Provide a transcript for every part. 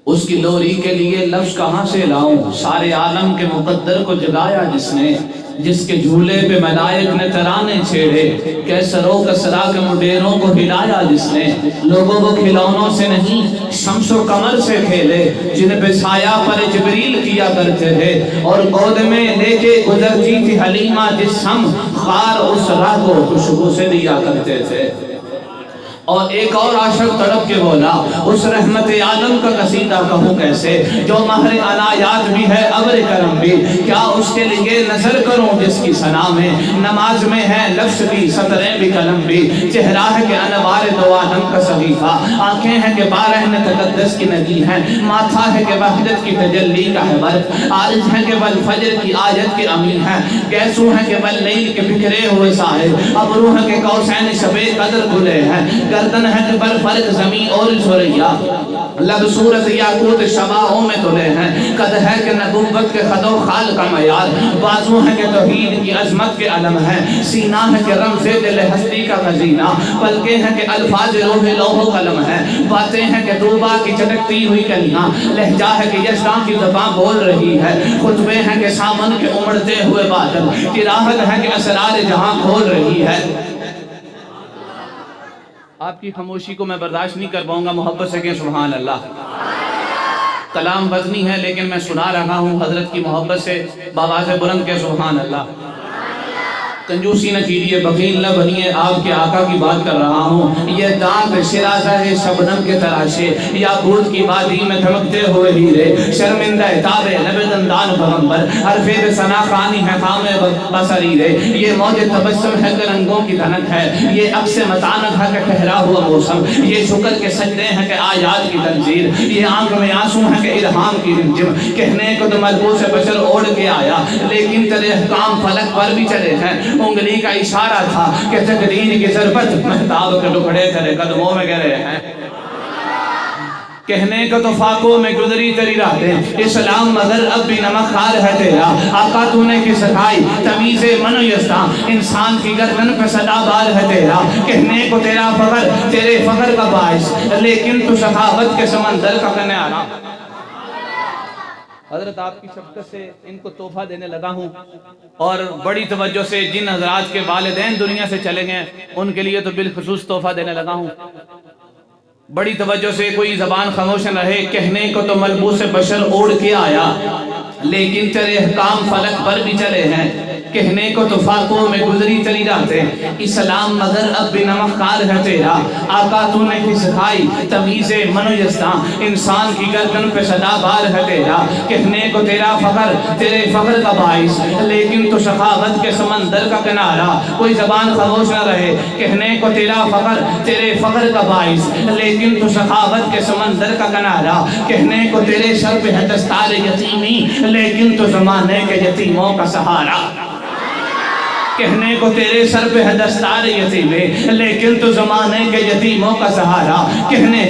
اس کی لوری کے لیے لفظ کہاں سے لاؤں، سارے عالم کے مقدر کو جگایا جس نے، جس کے جھولے پہ ملائک نے ترانے چھیڑے، کیسروں کسرا کے مڈیروں کو ہلایا جس نے، لوگوں کو کھلونوں سے نہیں شمس و قمر سے کھیلے، جن پہ سایہ پر جبریل کیا کرتے تھے، اور گود میں لے کے گزرتی تھی حلیمہ جس ہم خار اس راہ کو خوشبو سے دیا کرتے تھے۔ اور ایک اور عاشق تڑپ کے بولا، اس رحمت عالم کا قصیدہ کہوں کیسے، جو مہر عنایات بھی ہے ابر کرم بھی، کیا اس کے لیے نظر کروں جس کی ثنا میں نماز میں ہے لفظ بھی سطریں بھی قلم بھی، چہرہ ہے کہ انوار دو عالم کا صحیفہ، آنکھیں ہیں کہ بارہ نے تقدس کی ندی ہیں، ماتھا ہے کہ وحدت کی تجلی کا ہے برق، عارض ہے کہ والفجر کی آیت کے امین ہے، گیسو ہے کہ واللیل کے بکھرے ہوئے ساحل، ابرو ہے کہ قوسین شب قدر کھلے ہیں، گردن ہے کہ بر فرق زمین اور سوریا، لب صورت یاقوت شباہوں میں تلے ہیں، قد ہے کہ نبوت کے خد و خال کا معیار، بازو ہے کہ توحید کی عظمت کے علم ہے، سینہ ہے کہ رمز دل ہستی کا خزینہ، پلکیں ہیں کہ الفاظ روح لوح و قلم ہے، باتیں ہیں کہ دوبا کی چٹکتی ہوئی کلیاں، لہجہ ہے کہ یزداں کی زبان بول رہی ہے، خطبے ہیں کہ سامن کے امڑتے ہوئے بادل، قراءت ہے کہ اسرار جہاں کھول رہی ہے۔ آپ کی خاموشی کو میں برداشت نہیں کر پاؤں گا، محبت سے کہیں سبحان اللہ۔ کلام وزنی ہے لیکن میں سنا رہا ہوں حضرت کی محبت سے، بآواز بلند کے سبحان اللہ۔ کنجوسی نہ کیجیے، بخیل نہ بنیے، آپ کے آقا کی بات کر رہا ہوں۔ یہ دانت شرازہ ہے شبنم کے تراشے، یاقوت کی وادی میں دھمکتے ہوئے ہیرے، شرمندہ تاب لب دندان پیغمبر، حرف ثنا خوانی ہے خام بصریرے، یہ موج تبسم ہے کہ رنگوں کی دھنک ہے، یہ عکس متانت ہے کہ ٹھہرا ہوا موسم، یہ شکر کے سجدے ہیں کہ آیات کی تنزیل، یہ آنکھ میں آنسو ہے کہ الہام کی رمجم، کہنے کو تو ملبوس بشر اوڑ کے آیا، لیکن تیرے احکام فلک پر بھی چلے ہیں، انگلی کا اشارہ تھا کہ تقدیر کی ضربت مہتاب کے ٹکڑے تیرے قدموں میں گرے ہیں، کہنے کو تو فاقوں میں گزری تیری راتیں، اسلام مگر اب بھی نمک خار ہے تیرا، آقا تو نے کی سکھائی تمیز من و یزداں، انسان کی گردن پہ صدا بار ہے تیرا، کہنے کو تیرا فخر تیرے فخر کا باعث، لیکن تو سخاوت کے سمندر کا کنارہ۔ حضرت آپ کی شفقت سے ان کو تحفہ دینے لگا ہوں، اور بڑی توجہ سے جن حضرات کے والدین دنیا سے چلے گئے ان کے لیے تو بالخصوص تحفہ دینے لگا ہوں۔ بڑی توجہ سے، کوئی زبان خاموش نہ رہے، کہنے کو تو ملبوس بشر اوڑ کے آیا، لیکن تیرے احکام فلک پر بھی چلے ہیں، کہنے کو تو فاقوں میں گزری چلی جاتے، اسلام مگر اب بھی نمک خار ہے تیرا، آقا تو نے کی سکھائی تمیز من و یزداں، انسان کی گردن پہ صدا بار ہے تیرا، کہنے کو تیرا فخر تیرے فخر کا باعث، لیکن تو سخاوت کے سمندر کا کنارہ، کوئی زبان خاموش نہ رہے، کہنے کو تیرا فخر تیرے فخر کا باعث، لیکن تو سخاوت کے سمندر کا کنارہ، کہنے کو تیرے سر پہ ہے دستار یتیمی، لیکن تو زمانے کے یتیموں کا سہارا، کہنے کو تیرے سر پہ ہے دستار یتیمی، لیکن تو زمانے کے یتیموں کا سہارا، کہنے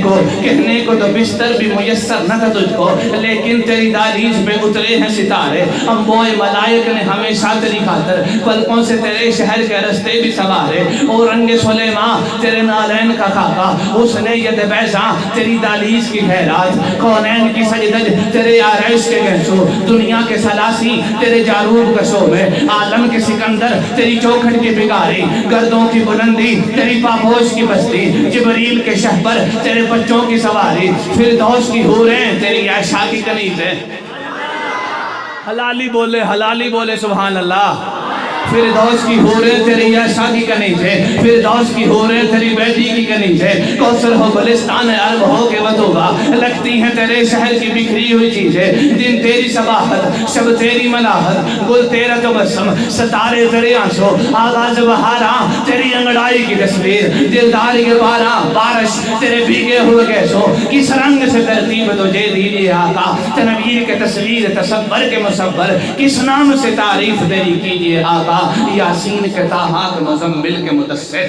کو تو بستر بھی میسر نہ تھا تجھ کو، لیکن تیری دہلیز پہ اترے ہیں ستارے، انبوئے ملائک نے ہمیشہ تیری خاطر پلکوں سے تیرے شہر کے رستے بھی سوارے، اور رنگ سلیمان تیرے نالین کا خاکہ، اس نے ید بیضاں تیری دہلیز کی خیرات، کونین کی سجدج تیرے آرائش کے گہسو، دنیا کے سلاسی تیرے جاروب کا شعبے، عالم کے سکندر تیری چوکھٹ کی بگاری، گردوں کی بلندی تیری پاپوش کی بستی، جبریل کے شہبر تیرے بچوں کی سواری، فردوس کی حوریں تیری عائشہ کی کنیزیں۔ حلالی بولے سبحان اللہ۔ فردوس کی حوریں تیری عائشہ کی کنیزیں، فردوس کی حوریں تیری بیٹی کی کنیزیں، کوثر ہو گلستان عرب ہو کے وطوبہ، لگتی ہیں تیرے شہر کی بکھری ہوئی چیزیں، دن تیری صباحت شب تیری ملاحت، گل تیرا تبسم ستارے تیرے آنسو، آغاز بہاراں تیری انگڑائی کی تصویر، دلدار کے باراں بارش تیرے بھیگے ہوئے گیسو، کس رنگ سے ترتیب تجھے دیجیے آقا، تنویر کے تصویر تصور کے مصور، کس نام سے تعریف تیری کیجیے آقا، یاسین کے طٰہٰ کے مزمل کے مدثر۔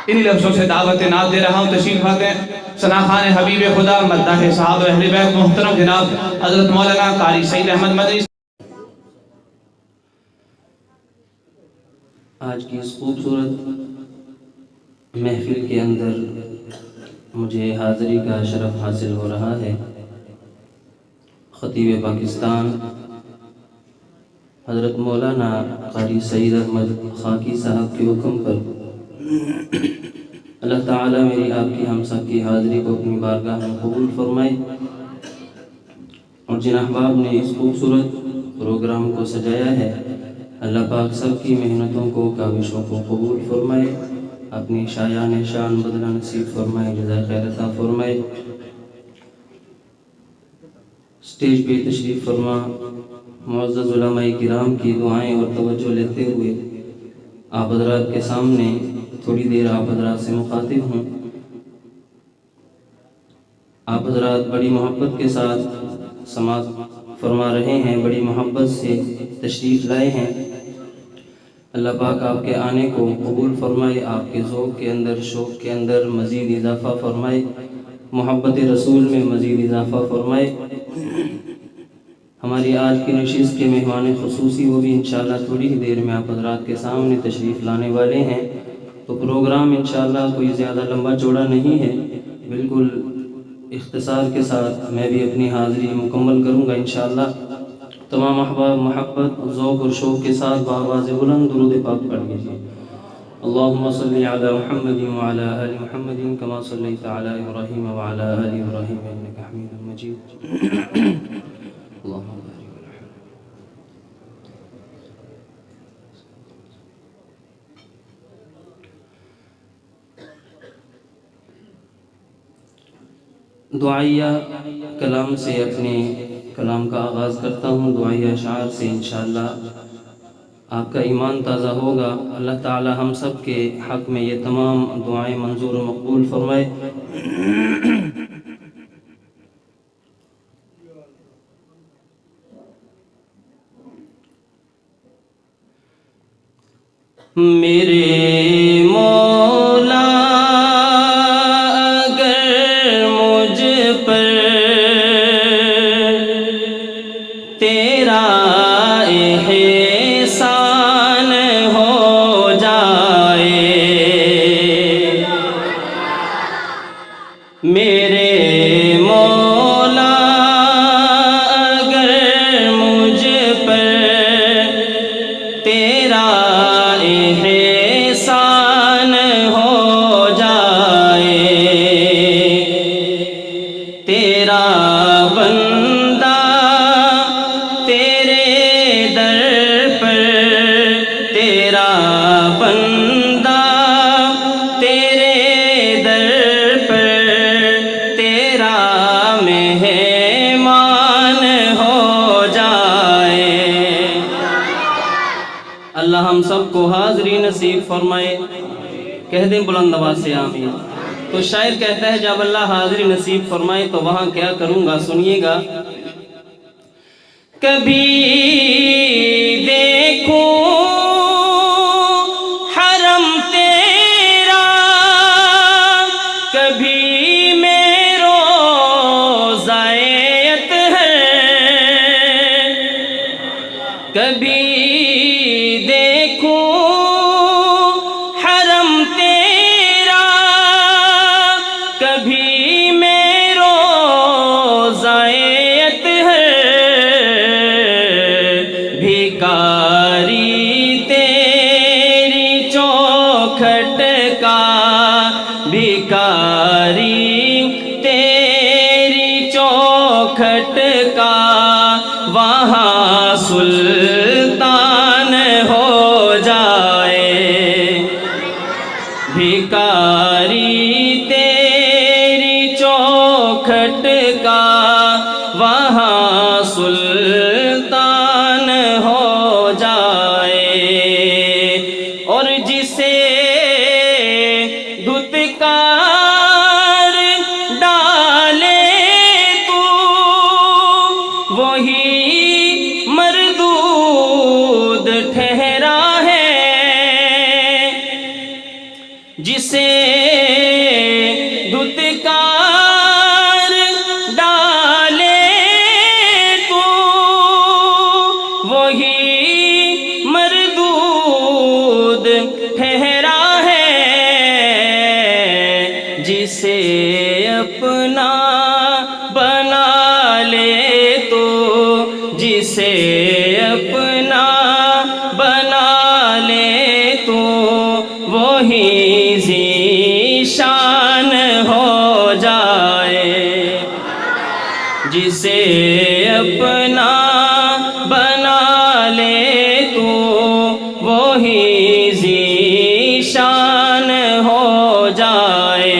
انہی لفظوں سے دعوت ناب دے رہا ہوں، تشریف آتے ہیں ثناخوان حبیب خدا مداح صحابہ اہل بیت محترم جناب حضرت مولانا قاری سعید احمد مدنی۔ آج کی اس خوبصورت محفل کے اندر مجھے حاضری کا شرف حاصل ہو رہا ہے۔ خطیب پاکستان حضرت مولانا قاری سعید احمد خاکی صاحب کے حکم پر اللہ تعالیٰ میری آپ کی ہم سب کی حاضری کو اپنی بارگاہ میں قبول فرمائے، اور جن احباب نے اس خوبصورت پروگرام کو سجایا ہے اللہ پاک سب کی محنتوں کو کاوشوں کو قبول فرمائے، اپنی شایان شان بدلہ نصیب فرمائے، جزائے خیر عطا فرمائے۔ اسٹیج پہ تشریف فرما معزز علماء کرام کی دعائیں اور توجہ لیتے ہوئے آپ حضرات کے سامنے تھوڑی دیر آپ حضرات سے مخاطب ہوں۔ آپ حضرات بڑی محبت کے ساتھ سماعت فرما رہے ہیں، بڑی محبت سے تشریف لائے ہیں۔ اللہ پاک آپ کے آنے کو قبول فرمائے، آپ کے ذوق کے اندر شوق کے اندر مزید اضافہ فرمائے، محبت رسول میں مزید اضافہ فرمائے۔ ہماری آج کی نشست کے مہمان خصوصی وہ بھی انشاءاللہ تھوڑی ہی دیر میں آپ حضرات کے سامنے تشریف لانے والے ہیں، تو پروگرام انشاءاللہ کوئی زیادہ لمبا چوڑا نہیں ہے، بالکل اختصار کے ساتھ میں بھی اپنی حاضری مکمل کروں گا انشاءاللہ۔ تمام احباب محبت ذوق اور شوق کے ساتھ بآواز بلند درود پاک پڑھ لیجیے۔ اللہم صلی علی محمد وعلی آل محمد کما صلیت علی ابراہیم وعلی آل ابراہیم انک حمید مجید۔ اللہم دعائیہ کلام سے اپنے کلام کا آغاز کرتا ہوں، دعائیہ اشعار سے انشاءاللہ آپ کا ایمان تازہ ہوگا۔ اللہ تعالی ہم سب کے حق میں یہ تمام دعائیں منظور و مقبول فرمائے۔ میرے مولا اگر مجھ پر تیرا احسان ہو جائے، میرے مولا اگر مجھ پر تیرا احسان ہو جائے، تیرا بندہ تیرے در پر، تیرا بندہ تیرے در پر، تیرا مہمان ہو جائے۔ اللہ ہم سب کو حاضری نصیب فرمائے، کہہ دیں بلند آواز سے آمین۔ تو شاعر کہتا ہے جب اللہ حاضری نصیب فرمائے تو وہاں کیا کروں گا، سنیے گا۔ کبھی دیکھوں حرم تیرا، کبھی میں روزائیت ہے، کبھی دیکھوں حرم تیرا، کبھی میں روزائیت ہے، بھیکاری تیری چوکھٹ کا، بھیکاری تیری چوکھٹ کا، وہاں سلطان ہو جائے، بھیکاری تیری چوکھٹ کا، وہاں سلطان ہو جائے، اور جسے دھتکار ڈالے تو وہی مردود ٹھہرا ہے، جسے دھتکار جائے، جسے اپنا بنا لے تو وہی ذی شان ہو جائے۔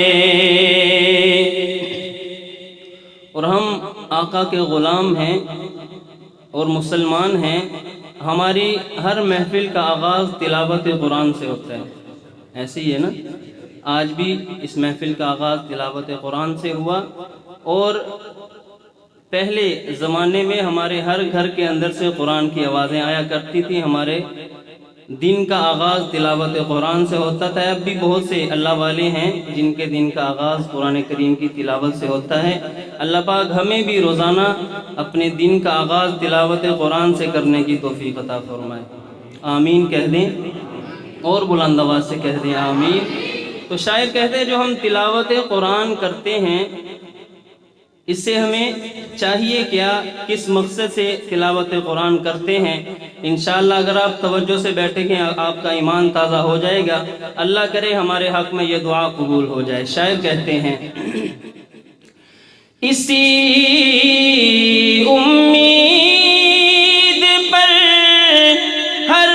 اور ہم آقا کے غلام ہیں اور مسلمان ہیں، ہماری ہر محفل کا آغاز تلاوت قرآن سے ہوتا ہے، ایسے ہی ہے نا؟ آج بھی اس محفل کا آغاز تلاوت قرآن سے ہوا، اور پہلے زمانے میں ہمارے ہر گھر کے اندر سے قرآن کی آوازیں آیا کرتی تھی، ہمارے دن کا آغاز تلاوت قرآن سے ہوتا تھا۔ اب بھی بہت سے اللہ والے ہیں جن کے دن کا آغاز قرآن کریم کی تلاوت سے ہوتا ہے۔ اللہ پاک ہمیں بھی روزانہ اپنے دن کا آغاز تلاوت قرآن سے کرنے کی توفیق عطا فرمائے۔ آمین کہہ دیں، اور بلند آواز سے کہہ دیں آمین۔ تو شاعر کہتے ہیں جو ہم تلاوت قرآن کرتے ہیں، اس سے ہمیں چاہیے کیا، کس مقصد سے تلاوت قرآن کرتے ہیں؟ انشاءاللہ اگر آپ توجہ سے بیٹھیں گے آپ کا ایمان تازہ ہو جائے گا۔ اللہ کرے ہمارے حق میں یہ دعا قبول ہو جائے۔ شاعر کہتے ہیں اسی امید پر ہر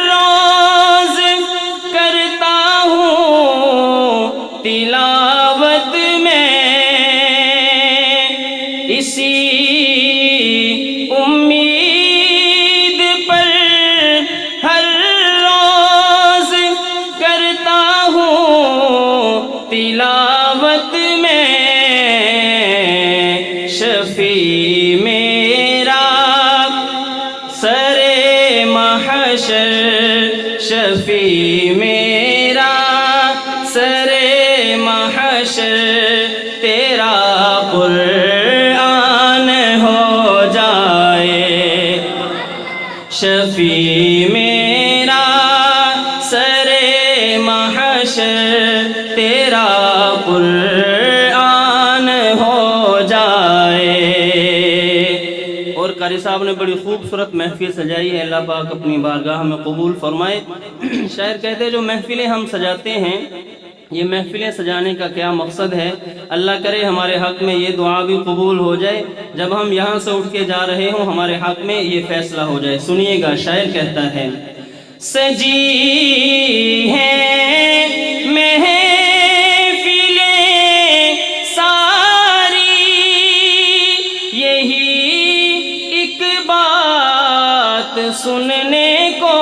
روز کرتا ہوں تلاوت میں، اسی امید پر ہر روز کرتا ہوں تلاوت میں، شفیع میرا سر محشر، شفیع میرا سر محشر، تیرا قرآن ہو جائے، شفیع میرا سر محشر، تیرا قرآن ہو جائے۔ اور قاری صاحب نے بڑی خوبصورت محفل سجائی ہے، اللہ پاک اپنی بارگاہ میں قبول فرمائے۔ شاعر کہتے ہیں جو محفلیں ہم سجاتے ہیں، یہ محفلیں سجانے کا کیا مقصد ہے؟ اللہ کرے ہمارے حق میں یہ دعا بھی قبول ہو جائے، جب ہم یہاں سے اٹھ کے جا رہے ہوں ہمارے حق میں یہ فیصلہ ہو جائے۔ سنیے گا، شاعر کہتا ہے سجی ہیں محفلیں ساری، یہی ایک بات سننے کو،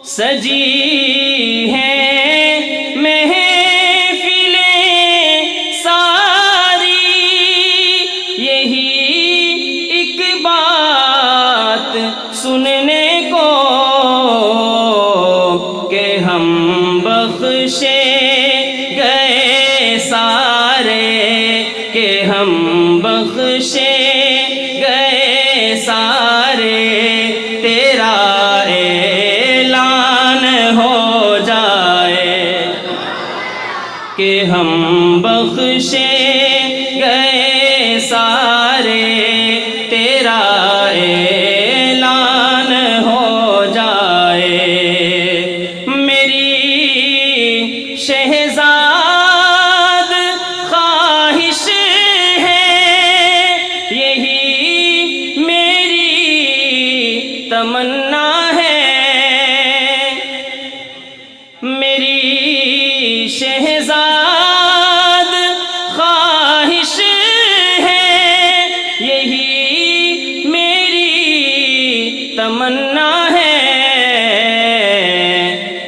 سجی ہیں محفلیں ساری، یہی ایک بات سننے کو، کہ ہم بخشے گئے سارے، کہ ہم بخشے گئے سارے، تیرا اعلان ہو جائے، کہ ہم بخشے گئے سارے، تیرا اعلان ہو جائے۔ میری شہزاد خواہش ہے، یہی میری تمنا ہے، میری شہزاد خواہش ہے، یہی میری تمنا ہے،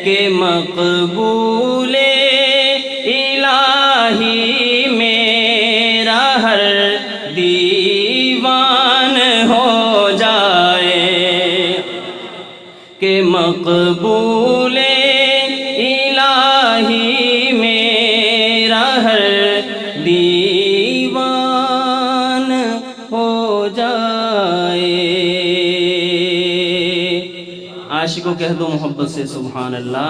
کہ مقبول الہی میرا ہر دیوان ہو جائے، کہ مقبول الہی میرا ہر دیوان ہو جائے۔ عاشقوں کہہ دو محبت سے سبحان اللہ۔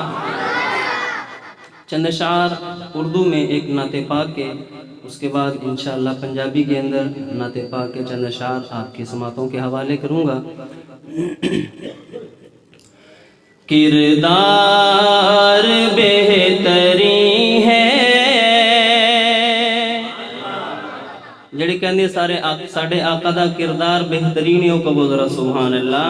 چند اشعار اردو میں ایک نعت پاک کے، اس کے بعد انشاءاللہ پنجابی کے اندر نعت پاک کے چند اشعار آپ کی سماعتوں کے حوالے کروں گا۔ کردار بہتری ہے ਜਿਹੜੇ ਕਹਿੰਦੇ ਸਾਡੇ ਆਕਾ ਦਾ ਕਿਰਦਾਰ ਬਿਹਤਰੀਨ ਹੈ, ਉਹ ਕਹੋ ਜ਼ਰਾ ਸੁਭਾਨ ਅੱਲਾਹ,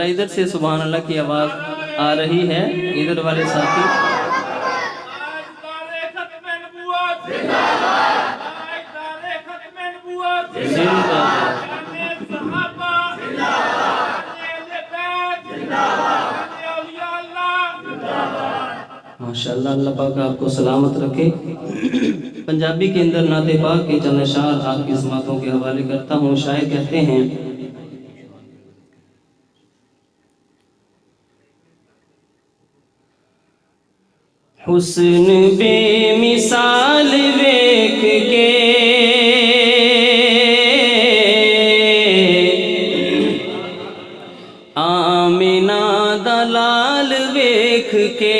ماشاءاللہ ادھر سے سبحان اللہ کی آواز آ رہی ہے، ادھر والے ساتھی ماشاءاللہ، اللہ پاک آپ کو سلامت رکھے۔ پنجابی کے اندر نعت پاک کے چند اشعار آپ کی سماعتوں کے حوالے کرتا ہوں۔ شاعر کہتے ہیں: حسن بے مثال ویکھ کے آمینہ دا لال ویکھ کے،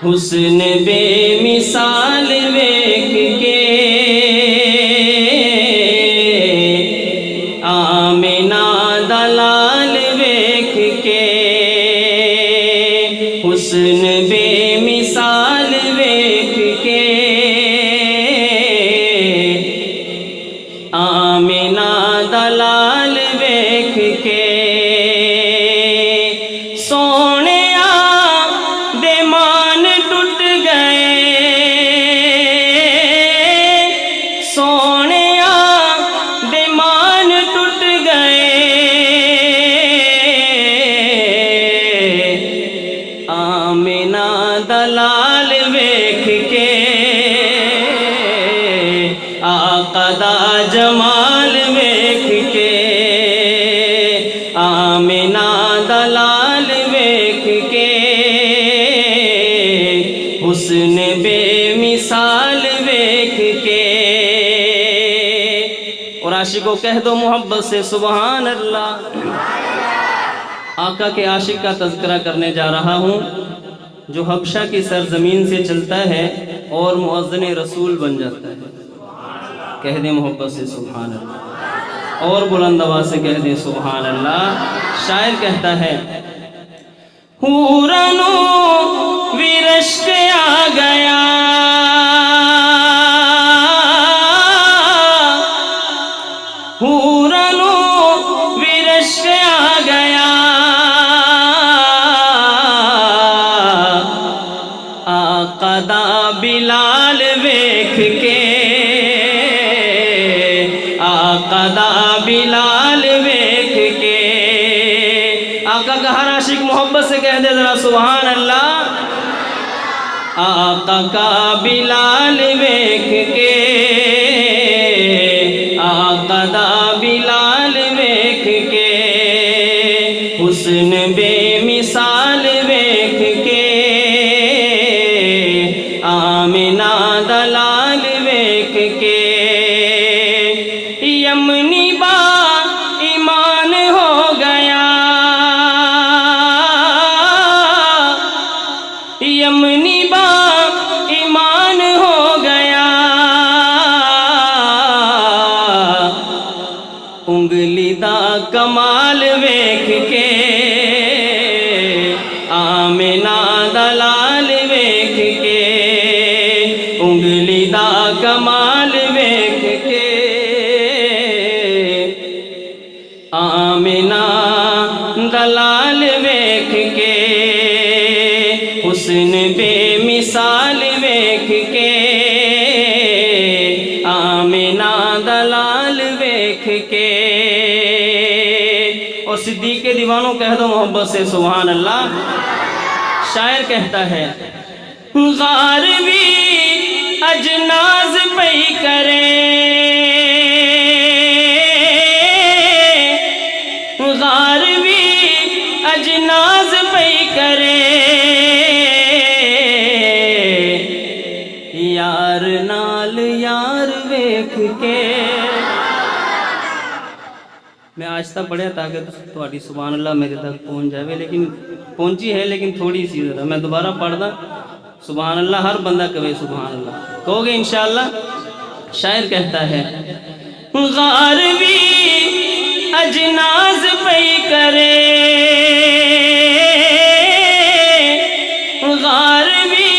حسن بے مثال ویکھ کے آمینہ دا لال ویکھ کے، حسن بے مثال ویکھ کے آمینہ دا لال ویکھ کے، سونیا دے مان ٹوٹ گئے، سونیا دے مان ٹوٹ گئے، آمینہ دا لال ویکھ کے، آقا دا جمال ویکھ کے، آمینہ دا لال ویکھ کے، حسن بے مثال ویکھ کے۔ اور عاشقوں کہہ دو محبت سے سبحان اللہ۔ آقا کے عاشق کا تذکرہ کرنے جا رہا ہوں، جو حبشہ کی سرزمین سے چلتا ہے اور مؤذن رسول بن جاتا ہے۔ کہہ دیں محبت سے سبحان اللہ، اور بلند آواز سے کہہ دیں سبحان اللہ۔ شاعر کہتا ہے: حورانو ورشک آ گیا، حورانو ورشک آ گیا، آقا دا بلال ویکھ کے، آقا دا بلال ویکھ کے۔ آقا کا ہر عاشق محبت سے کہہ دے ذرا سبحان اللہ۔ آقا کا بلال ویکھ کے، آقا دا بلال ویکھ کے، حسن بے مثال ویکھ کے، آمینہ دا لال ویکھ کے، یمنی با ایمان ہو گیا، یمنی با ایمان ہو گیا، انگلی دا کمال ویکھ کے، آمینہ دا لال ویکھ کے، انگلی دا کمال ویکھ کے، آمینہ دا لال ویکھ کے، حسن بے مثال ویکھ کے، آمینہ دا لال ویکھ کے۔ اور صدیق کے دیوانوں کہہ دو محبت سے سبحان اللہ۔ شاعر کہتا ہے: غار بھی اجناز پئی کرے، غار بھی اجناز پئی کرے، یار نال یار ویکھ کے۔ میں آہستہ پڑھیا تاکہ تھوڑی سبحان اللہ میرے تک پہنچ جائے، لیکن پہنچی ہے لیکن تھوڑی سی ذرا میں دوبارہ پڑھ دا۔ سبحان اللہ ہر بندہ کہے سبحان اللہ، کہو گے انشاءاللہ۔ شاعر کہتا ہے: غار بھی اجناز پئی کرے، غار بھی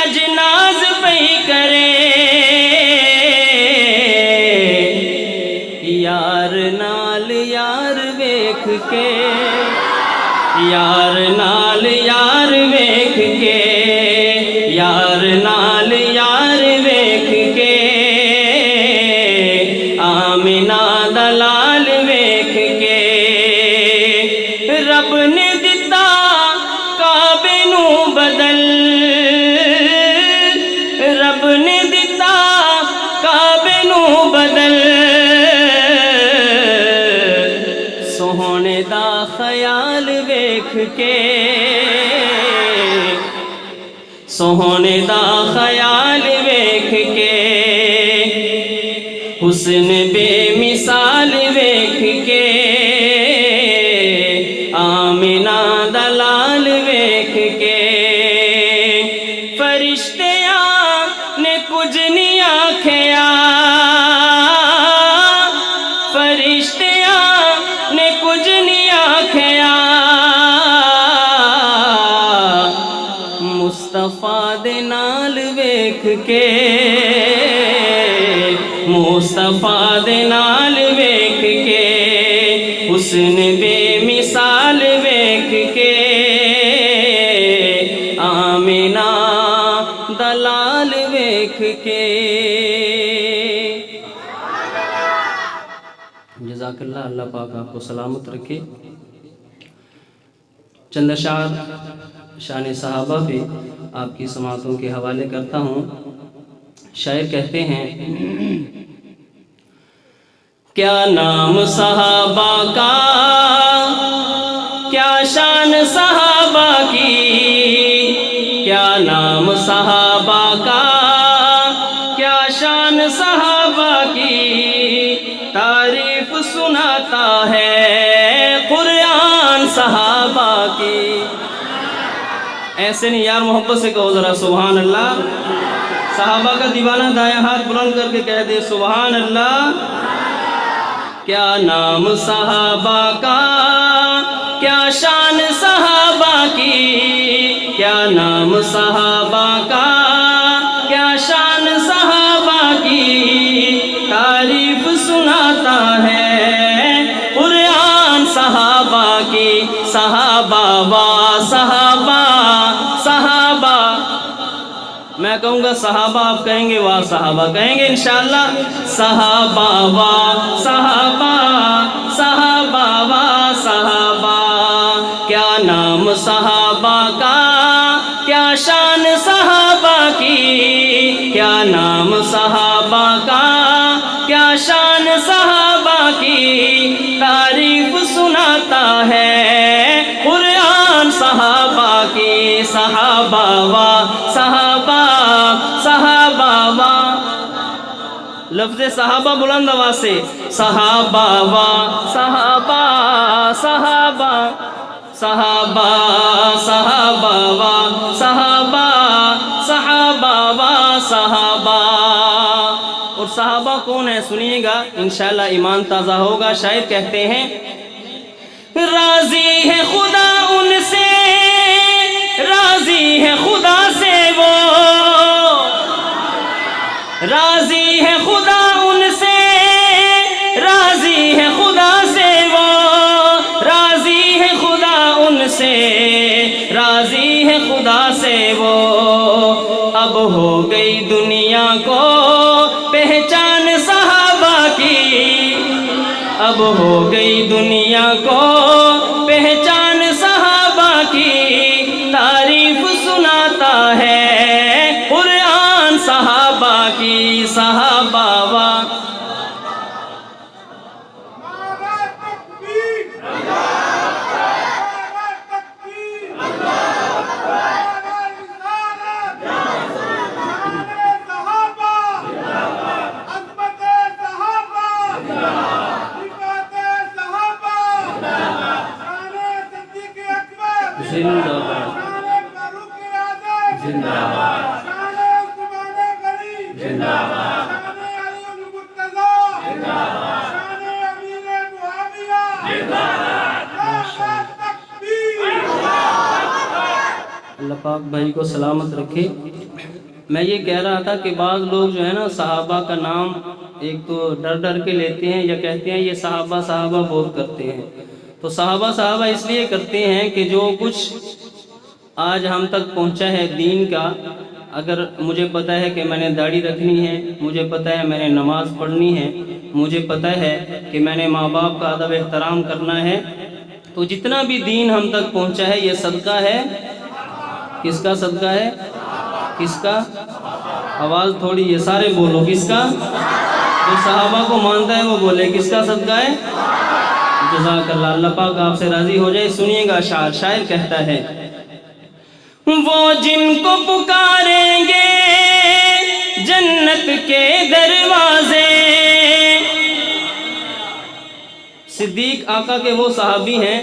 اجناز پئی کرے، یار نال یار کے یار نال یار ویکھ کے یار نال یار ویکھ کے آمنہ دا لال ویکھ کے رب نے دتا کعبے نو بدل رب نے دتا کعبے نو بدل سوہنے دا خیال ویکھ کے سوہنے دا خیال ویکھ کے حسن بے مثال ویکھ کے آمنہ دا لال ویکھ کے فرشتیاں نے کچھ نہیں آکھیا فرشتیاں نے کچھ نہیں آکھیا مصطفیٰ دے نال ویکھ کے مصطفیٰ دے نال ویکھ کے حسن بے مثال ویکھ کے آمنہ دا لال ویکھ کے جزاک اللہ اللہ پاک آپ کو سلامت رکھے چند اشعار شان صحابہ پہ آپ کی سماعتوں کے حوالے کرتا ہوں شاعر کہتے ہیں کیا نام صحابہ کا کیا شان صحابہ کی کیا نام صحابہ کا کیا شان صحابہ کی تعریف سناتا ہے قرآن صحابہ کی ایسے نہیں یار محبت سے کہو ذرا سبحان اللہ صحابہ کا دیوانہ دائیں ہاتھ بلند کر کے کہہ دے سبحان اللہ کیا نام صحابہ کا کیا شان صحابہ کی کیا نام صحابہ کا کیا شان صحابہ کی تعریف سناتا ہے قرآن صحابہ کی صحابہ صحابہ صحابہ میں کہوں گا صحابہ آپ کہیں گے واہ صحابہ کہیں گے انشاءاللہ صحابہ واہ صحابہ صحابہ واہ صحابہ کیا نام صحابہ کا کیا شان صحابہ کی کیا نام صحابہ کا کیا شان صحابہ کی تعریف سناتا ہے قرآن صحابہ کی صحابہ واہ صحابہ صحابہ واہ لفظ صحابہ بلند آواز سے صحابہ واہ صحابہ صحابہ صحابہ صحابہ واہ صحابہ صحابہ واہ صحابہ اور صحابہ کون ہے سنیے گا انشاءاللہ ایمان تازہ ہوگا شاعر کہتے ہیں راضی ہے خدا ان سے راضی ہے خدا سے وہ راضی ہے خدا ان سے راضی ہے خدا سے وہ راضی ہے خدا ان سے راضی ہے خدا سے وہ اب ہو گئی دنیا کو پہچان صحابہ کی اب ہو گئی دنیا کو پہچان صحابہ کی تعریف سناتا ہے قرآن صحابہ کی صحابہ واہ زندہ باد زندہ باد زندہ باد اللہ پاک بھائی کو سلامت رکھے میں یہ کہہ رہا تھا کہ بعض لوگ جو ہے نا صحابہ کا نام ایک تو ڈر ڈر کے لیتے ہیں یا کہتے ہیں یہ صحابہ صحابہ بہت کرتے ہیں تو صحابہ اس لیے کرتے ہیں کہ جو کچھ آج ہم تک پہنچا ہے دین کا، اگر مجھے پتہ ہے کہ میں نے داڑھی رکھنی ہے، مجھے پتہ ہے میں نے نماز پڑھنی ہے، مجھے پتہ ہے کہ میں نے ماں باپ کا ادب احترام کرنا ہے، تو جتنا بھی دین ہم تک پہنچا ہے یہ صدقہ ہے، کس کا صدقہ ہے؟ کس کا؟ آواز تھوڑی یہ سارے بولو، کس کا؟ جو صحابہ کو مانتا ہے وہ بولے کس کا صدقہ ہے؟ جزاک اللہ، اللہ پاک آپ سے راضی ہو جائے۔ سنیے گا شاعر کہتا ہے، وہ جن کو پکاریں گے جنت کے دروازے، صدیق آقا کے وہ صحابی ہیں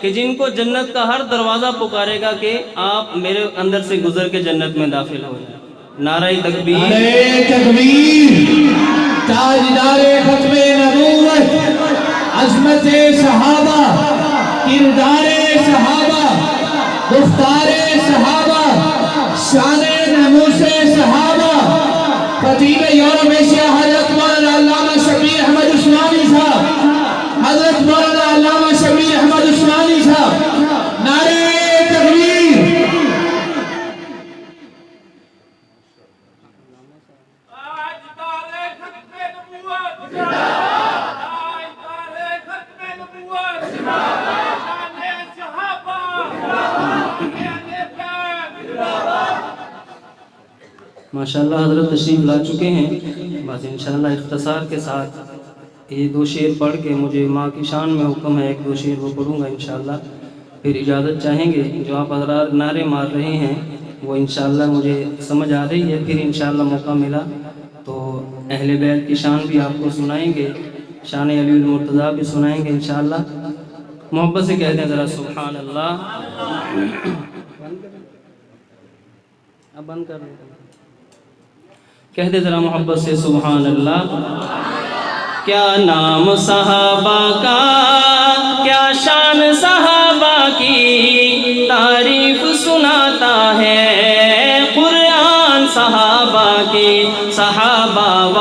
کہ جن کو جنت کا ہر دروازہ پکارے گا کہ آپ میرے اندر سے گزر کے جنت میں داخل ہو جائیں۔ نعرہ تکبیر، نعرہ تکبیر، تاجدار ختم نبوت، عظمت صحابہ، کردار صحابہ، گفتار صحابہ، شان ناموس صحابہ، خطیب یورپ ایشیا حضرت مولانا علامہ شبیر احمد عثمانی صاحب، حضرت مولانا علامہ شبیر احمد عثمانی صاحب، نعرہ تکبیر۔ ماشاءاللہ حضرت تشریف لا چکے ہیں، بس انشاءاللہ اختصار کے ساتھ یہ 2 شعر پڑھ کے مجھے ماں کی شان میں حکم ہے 1-2 شعر وہ پڑھوں گا انشاءاللہ، پھر اجازت چاہیں گے۔ جو آپ حضرات نعرے مار رہے ہیں وہ انشاءاللہ مجھے سمجھ آ رہی ہے، پھر انشاءاللہ موقع ملا تو اہل بیت کی شان بھی آپ کو سنائیں گے، شان علی المرتضیٰ بھی سنائیں گے انشاءاللہ۔ محبت سے کہہ دیں ذرا سبحان اللہ، اب بند کر دیں، کہہ دے ذرا محبت سے سبحان اللہ۔ کیا نام صحابہ کا، کیا شان صحابہ کی، تعریف سناتا ہے قرآن صحابہ کی، صحابہ و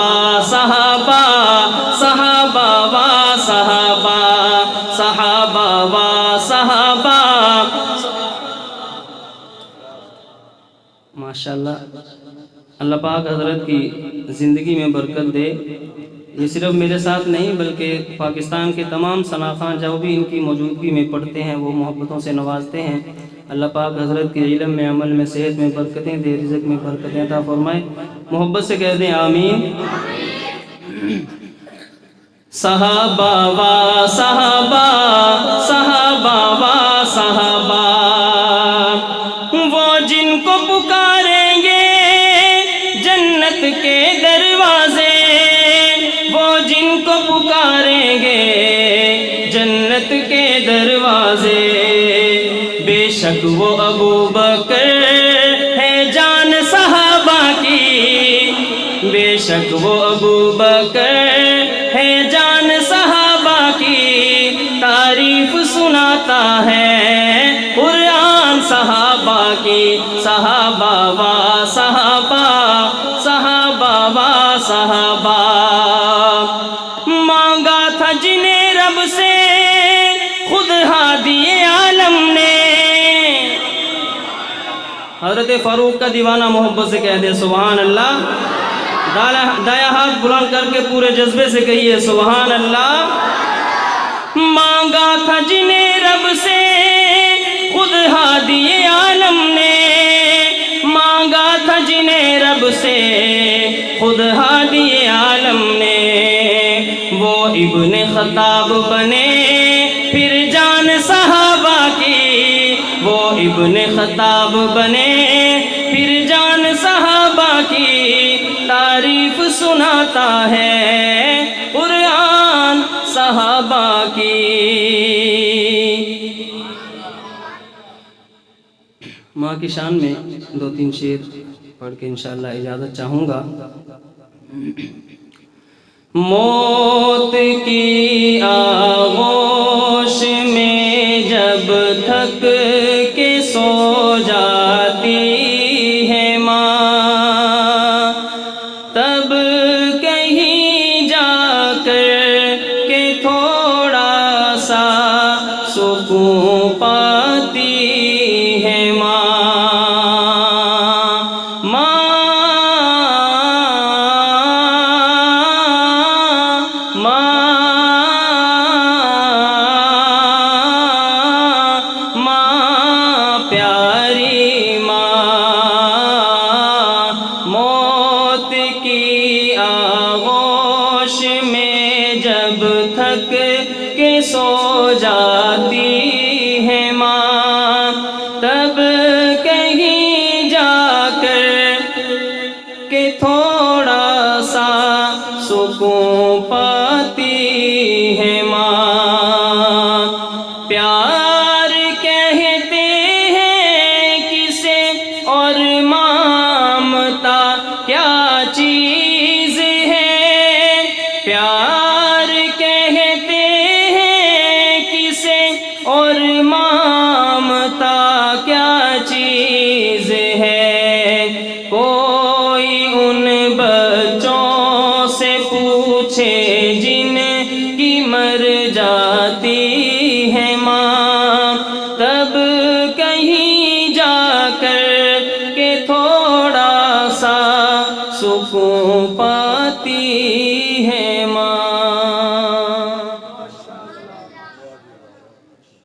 صحابہ، صحابہ و صحابہ، صحابہ و صحابہ۔ ماشاءاللہ، اللہ پاک حضرت کی زندگی میں برکت دے۔ یہ صرف میرے ساتھ نہیں بلکہ پاکستان کے تمام ثناخواں جو بھی ان کی موجودگی میں پڑھتے ہیں وہ محبتوں سے نوازتے ہیں۔ اللہ پاک حضرت کے علم میں، عمل میں، صحت میں برکتیں دے، رزق میں برکتیں عطا فرمائے۔ محبت سے کہہ دیں آمین۔ صحابہ و صحابہ، صحابہ و صحابہ، وہ جن کو پکاریں گے جنت کے دروازے، وہ جن کو پکاریں گے جنت کے دروازے، بے شک وہ ابو بکر ہے جان صحابہ کی، بے شک وہ ابو بکر ہے جان صحابہ کی، تعریف سناتا ہے قرآن صحابہ کی، صحابہ و صحابہ، صحابہ و صحابہ۔ مانگا تھا جنہیں رب سے خود ہادی عالم نے، حضرت فاروق کا دیوانہ محبت سے کہہ دے سبحان اللہ۔ دایاں ہاتھ بلند کر کے پورے جذبے سے کہیے سبحان اللہ۔ مانگا تھا جنہیں رب سے خود ہادی عالم نے، مانگا تھا جنہیں رب سے خود ہادی عالم نے، وہ ابن خطاب بنے پھر جان صحابہ کی، وہ ابن خطاب بنے پھر جان صحابہ کی، تعریف سناتا ہے قرآن صحابہ کی۔ ماں کی شان میں 2-3 شعر پڑھ کے انشاءاللہ اجازت چاہوں گا۔ موت کی آغوش میں جب تھک کے سو جاتی ہے ماں، تب کہیں جا کر کے تھوڑا سا سو جاتی ہے ماں، تب کہیں جا کر کہ تھوڑا سا سکون پاتی ہے ماں۔ پیار کہتے ہیں کسے اور ممتا کیا چیز ہے، پیار کہتے ہیں کسے اور ممتا کیا چیز ہے۔ کوئی ان بچوں سے پوچھے جن کی مر جاتی ہے ماں، تب کہیں جا کر کہ تھوڑا سا سکون پاتی